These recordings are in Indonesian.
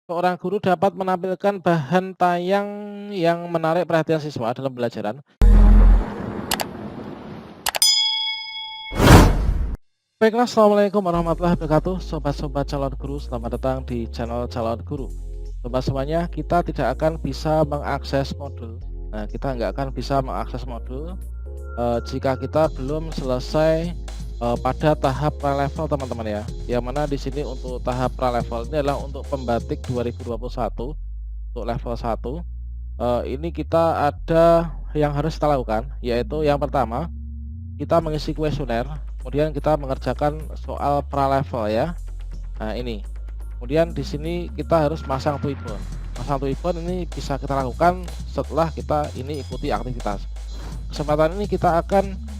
Seorang guru dapat menampilkan bahan tayang yang menarik perhatian siswa dalam pembelajaran. Baiklah, assalamualaikum warahmatullahi wabarakatuh, sobat-sobat calon guru. Selamat datang di channel calon guru. Sobat semuanya, kita tidak akan bisa mengakses modul. Nah, kita nggak akan bisa mengakses modul jika kita belum selesai pada tahap pra-level, teman-teman ya. Yang mana di sini untuk tahap pra-level ini adalah untuk pembatik 2021 untuk level 1. Ini kita ada yang harus kita lakukan, yaitu yang pertama kita mengisi kuesioner, kemudian kita mengerjakan soal pra-level ya. Nah ini, kemudian di sini kita harus masang tuibon. Masang tuibon ini bisa kita lakukan setelah kita ini ikuti aktivitas. Kesempatan ini kita akan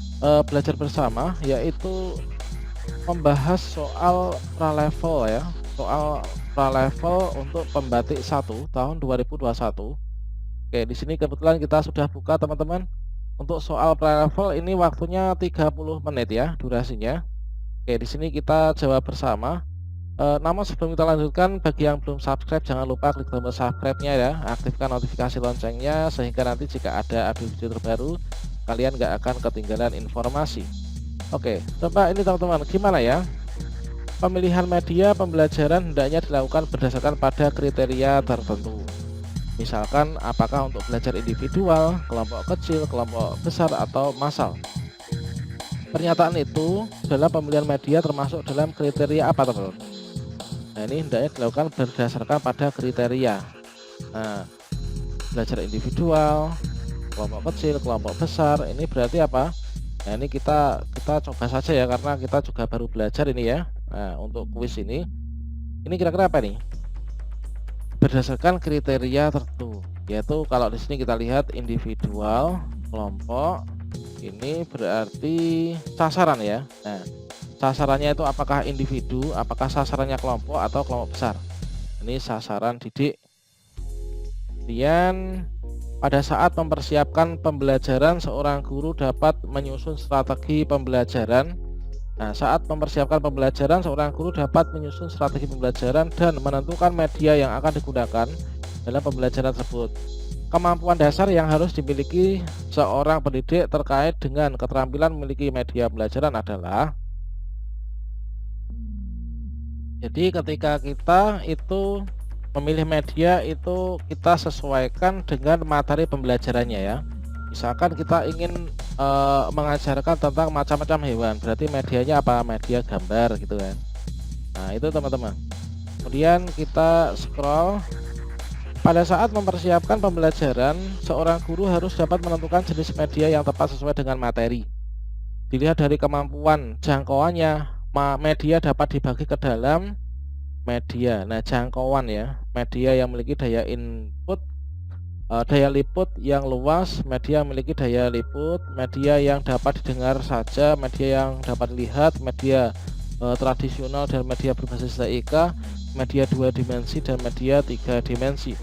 belajar bersama, yaitu membahas soal pra-level ya, soal pra-level untuk pembatik 1 tahun 2021. Oke, di sini kebetulan kita sudah buka, teman-teman. Untuk soal pre-level ini waktunya 30 menit ya durasinya. Oke, di sini kita jawab bersama. Namun sebelum kita lanjutkan, bagi yang belum subscribe jangan lupa klik tombol subscribe-nya ya, aktifkan notifikasi loncengnya sehingga nanti jika ada update video terbaru kalian nggak akan ketinggalan informasi. Oke, coba ini teman-teman, gimana ya? Pemilihan media pembelajaran hendaknya dilakukan berdasarkan pada kriteria tertentu. Misalkan apakah untuk belajar individual, kelompok kecil, kelompok besar, atau massal. Pernyataan itu dalam pemilihan media termasuk dalam kriteria apa, teman-teman? Nah, ini hendaknya dilakukan berdasarkan pada kriteria. Nah, belajar individual, kelompok kecil, kelompok besar, ini berarti apa? Nah, ini kita coba saja ya, karena kita juga baru belajar ini ya. Nah, untuk kuis ini kira-kira apa nih? Berdasarkan kriteria tertentu, yaitu kalau di sini kita lihat individual, kelompok, ini berarti sasaran ya. Nah, sasarannya itu apakah individu, apakah sasarannya kelompok atau kelompok besar. Ini sasaran didik. Kemudian pada saat mempersiapkan pembelajaran, seorang guru dapat menyusun strategi pembelajaran. Nah, saat mempersiapkan pembelajaran, seorang guru dapat menyusun strategi pembelajaran dan menentukan media yang akan digunakan dalam pembelajaran tersebut. Kemampuan dasar yang harus dimiliki seorang pendidik terkait dengan keterampilan memiliki media pembelajaran adalah, jadi ketika kita itu memilih media itu kita sesuaikan dengan materi pembelajarannya ya. Misalkan kita ingin mengajarkan tentang macam-macam hewan, berarti medianya apa? Media gambar gitu kan. Nah, itu teman-teman. Kemudian kita scroll. Pada saat mempersiapkan pembelajaran, seorang guru harus dapat menentukan jenis media yang tepat sesuai dengan materi. Dilihat dari kemampuan jangkauannya, media dapat dibagi ke dalam media. Nah, jangkauan ya, media yang memiliki daya input, daya liput yang luas, media memiliki daya liput, media yang dapat didengar saja, media yang dapat dilihat, media tradisional dan media berbasis TIK, media 2 dimensi dan media 3 dimensi.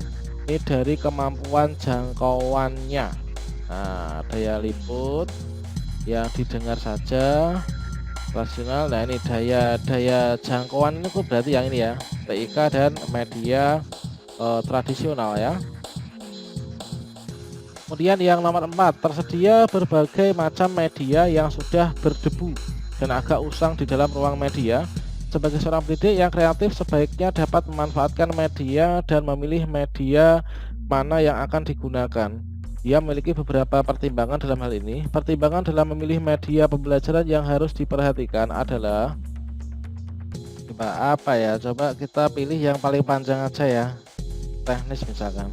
Ini dari kemampuan jangkauannya. Nah, daya liput yang didengar saja, tradisional. Nah, ini daya jangkauan ini kok berarti yang ini ya, TIK dan media tradisional ya. Kemudian yang nomor 4, tersedia berbagai macam media yang sudah berdebu dan agak usang di dalam ruang media. Sebagai seorang pendidik yang kreatif, sebaiknya dapat memanfaatkan media dan memilih media mana yang akan digunakan. Dia memiliki beberapa pertimbangan dalam hal ini. Pertimbangan dalam memilih media pembelajaran yang harus diperhatikan adalah, coba apa ya? Coba kita pilih yang paling panjang aja ya, teknis misalkan.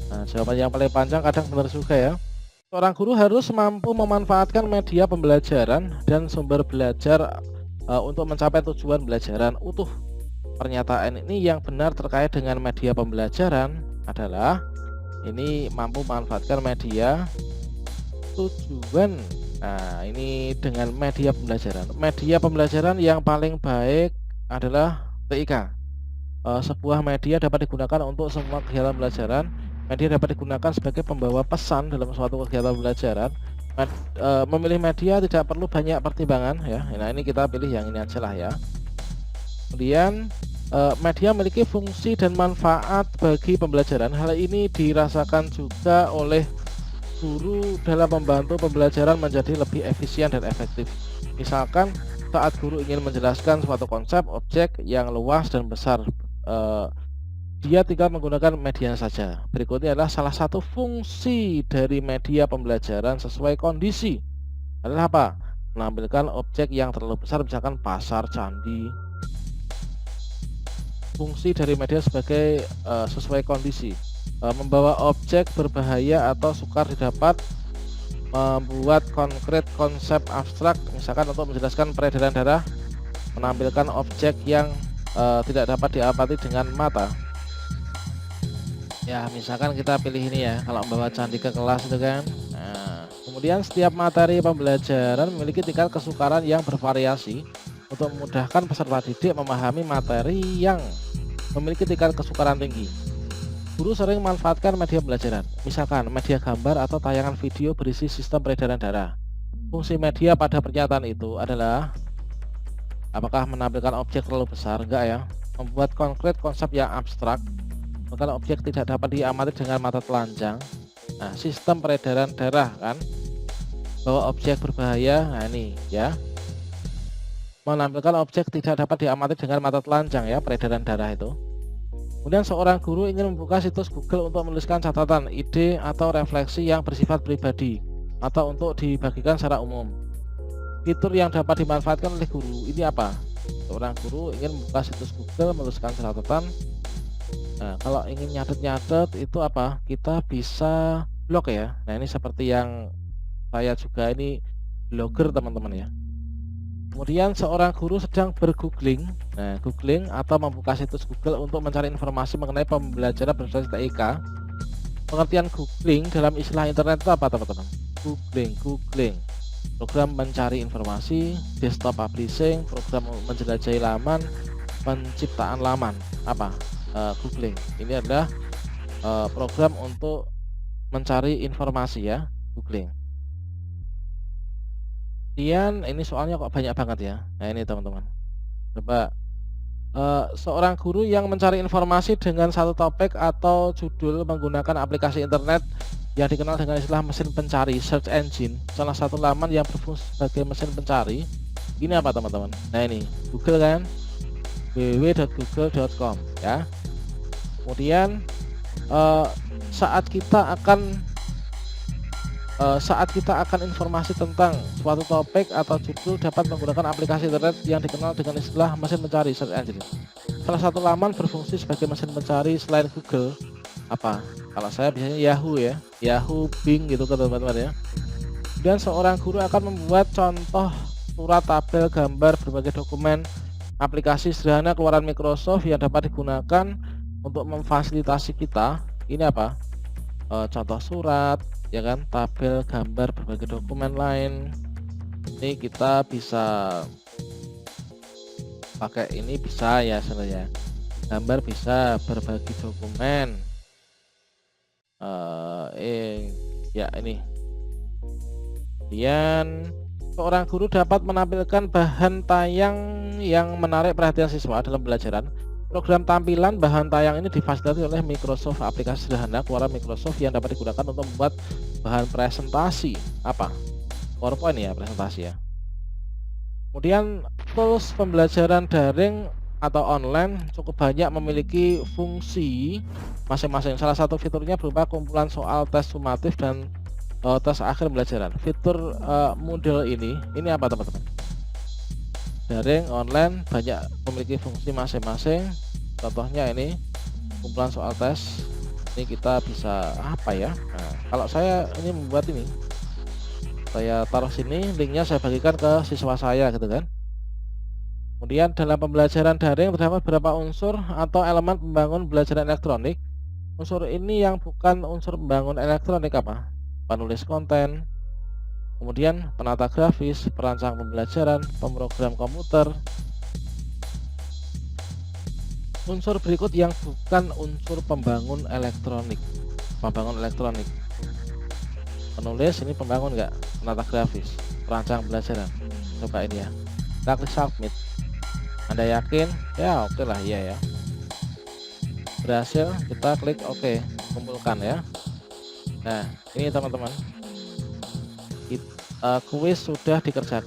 Nah, jawaban yang paling panjang kadang benar juga ya. Seorang guru harus mampu memanfaatkan media pembelajaran dan sumber belajar untuk mencapai tujuan belajaran utuh. Pernyataan ini yang benar terkait dengan media pembelajaran adalah ini mampu memanfaatkan media tujuan. Nah, ini dengan media pembelajaran. Media pembelajaran yang paling baik adalah TIK. Sebuah media dapat digunakan untuk semua kegiatan pembelajaran. Media dapat digunakan sebagai pembawa pesan dalam suatu kegiatan pembelajaran. Memilih media tidak perlu banyak pertimbangan ya. Nah, ini kita pilih yang ini aja lah ya. Kemudian Media memiliki fungsi dan manfaat bagi pembelajaran. Hal ini dirasakan juga oleh guru dalam membantu pembelajaran menjadi lebih efisien dan efektif. Misalkan saat guru ingin menjelaskan suatu konsep objek yang luas dan besar, eh, dia tinggal menggunakan media saja. Berikutnya adalah salah satu fungsi dari media pembelajaran sesuai kondisi adalah apa? Menampilkan objek yang terlalu besar, misalkan pasar, candi. Fungsi dari media sebagai sesuai kondisi, membawa objek berbahaya atau sukar didapat, membuat konkret konsep abstrak, misalkan untuk menjelaskan peredaran darah, menampilkan objek yang tidak dapat diamati dengan mata. Ya, misalkan kita pilih ini ya, kalau membawa candi ke kelas itu kan. Nah, kemudian setiap materi pembelajaran memiliki tingkat kesukaran yang bervariasi untuk memudahkan peserta didik memahami materi yang memiliki tingkat kesukaran tinggi. Guru sering memanfaatkan media pembelajaran, misalkan media gambar atau tayangan video berisi sistem peredaran darah. Fungsi media pada pernyataan itu adalah apakah menampilkan objek terlalu besar, enggak ya, membuat konkret konsep yang abstrak, kalau objek tidak dapat diamati dengan mata telanjang. Nah, sistem peredaran darah kan, bahwa objek berbahaya. Nah ini ya, menampilkan objek tidak dapat diamati dengan mata telanjang ya, peredaran darah itu. Kemudian seorang guru ingin membuka situs Google untuk menuliskan catatan, ide, atau refleksi yang bersifat pribadi atau untuk dibagikan secara umum. Fitur yang dapat dimanfaatkan oleh guru ini apa? Seorang guru ingin membuka situs Google, menuliskan catatan. Nah, kalau ingin nyatet itu apa? Kita bisa blog ya. Nah, ini seperti yang saya juga ini blogger teman-teman ya. Kemudian seorang guru sedang bergoogling, nah googling atau membuka situs Google untuk mencari informasi mengenai pembelajaran berbasis TIK. Pengertian googling dalam istilah internet itu apa teman-teman? Googling, program mencari informasi, desktop publishing, program menjelajahi laman, penciptaan laman. Apa? Googling. Ini adalah program untuk mencari informasi ya, googling. Kemudian ini soalnya kok banyak banget ya. Nah ini teman-teman, coba seorang guru yang mencari informasi dengan satu topik atau judul menggunakan aplikasi internet yang dikenal dengan istilah mesin pencari, search engine. Salah satu laman yang berfungsi sebagai mesin pencari ini apa teman-teman? Nah ini Google kan, www.google.com ya. Kemudian saat kita akan informasi tentang suatu topik atau judul dapat menggunakan aplikasi internet yang dikenal dengan istilah mesin pencari, search engine. Salah satu laman berfungsi sebagai mesin pencari selain Google apa? Kalau saya biasanya Yahoo ya, Yahoo, Bing gitu kan teman-teman ya. Dan seorang guru akan membuat contoh surat, tabel, gambar, berbagai dokumen, aplikasi sederhana keluaran Microsoft yang dapat digunakan untuk memfasilitasi kita. Ini apa? Contoh surat ya kan, tabel, gambar, berbagai dokumen lain. Ini kita bisa pakai, ini bisa ya sebenarnya, gambar bisa, berbagi dokumen, ya ini. Kemudian seorang guru dapat menampilkan bahan tayang yang menarik perhatian siswa dalam pembelajaran. Program tampilan bahan tayang ini difasilitasi oleh Microsoft, aplikasi sederhana keluaran Microsoft yang dapat digunakan untuk membuat bahan presentasi. Apa? PowerPoint ya, presentasi ya. Kemudian tools pembelajaran daring atau online cukup banyak memiliki fungsi masing-masing. Salah satu fiturnya berupa kumpulan soal tes sumatif dan tes akhir pembelajaran. Fitur Moodle ini apa teman-teman? Daring, online, banyak memiliki fungsi masing-masing. Contohnya ini kumpulan soal tes. Ini kita bisa apa ya? Nah, kalau saya ini membuat ini, saya taruh sini, linknya saya bagikan ke siswa saya gitu kan. Kemudian dalam pembelajaran daring terdapat beberapa unsur atau elemen pembangun pembelajaran elektronik. Unsur ini yang bukan unsur pembangun elektronik apa? Penulis konten, kemudian penata grafis, perancang pembelajaran, pemrogram komputer. Unsur berikut yang bukan unsur pembangun elektronik. Penulis ini pembangun enggak? Penata grafis, perancang pembelajaran. Coba ini ya. Kita klik submit. Anda yakin? Ya oke lah, iya ya. Berhasil, kita klik oke, kumpulkan ya. Nah, ini teman-teman, kuis sudah dikerjakan.